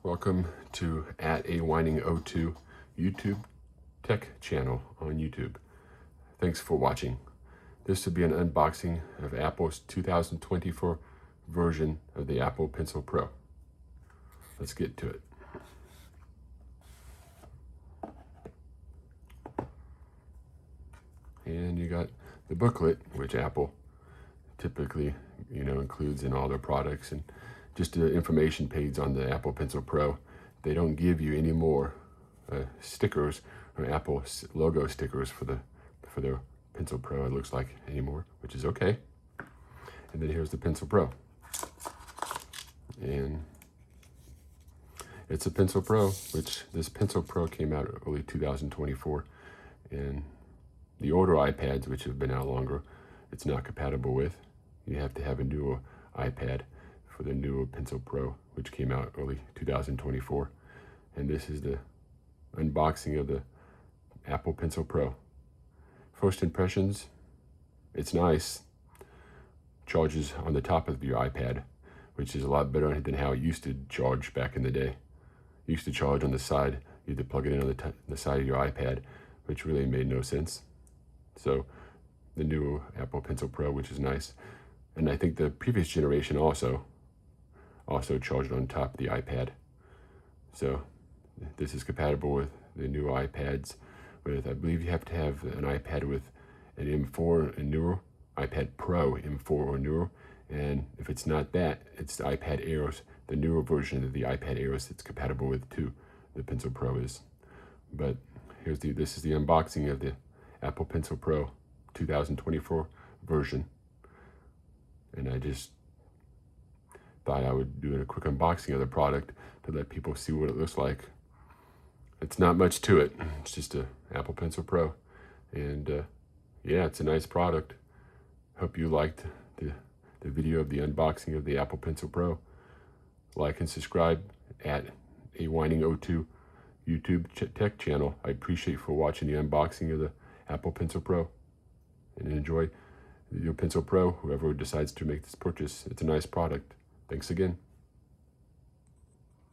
Welcome to @awhining02 YouTube Tech channel on YouTube. Thanks for watching. This will be an unboxing of Apple's 2024 version of the Apple Pencil Pro. Let's get to it. And you got the booklet, which Apple typically, includes in all their products, and just the information page on the Apple Pencil Pro. They don't give you any more stickers or Apple logo stickers for their Pencil Pro, it looks like, anymore, which is okay. And then here's the Pencil Pro. And it's a Pencil Pro, which this Pencil Pro came out early 2024. And the older iPads, which have been out longer, it's not compatible with. You have to have a newer iPad for the newer Pencil Pro, which came out early 2024. And this is the unboxing of the Apple Pencil Pro. First impressions, it's nice. Charges on the top of your iPad, which is a lot better than how it used to charge back in the day. It used to charge on the side. You had to plug it in on the side of your iPad, which really made no sense. So the new Apple Pencil Pro, which is nice. And I think the previous generation also charged on top of the iPad. So this is compatible with the new iPads I believe you have to have an iPad with an M4 and newer, iPad Pro M4 or newer. And if it's not that, it's the iPad Aeros, the newer version of the iPad Aeros it's compatible with too, the Pencil Pro is. But this is the unboxing of the Apple Pencil Pro 2024 version. And I just thought I would do a quick unboxing of the product to let people see what it looks like. It's not much to it. It's just a Apple Pencil Pro. And yeah, it's a nice product. Hope you liked the video of the unboxing of the Apple Pencil Pro. Like and subscribe at @awhining02 YouTube Tech channel. I appreciate for watching the unboxing of the Apple Pencil Pro. And enjoy your Pencil Pro, whoever decides to make this purchase. It's a nice product. Thanks again.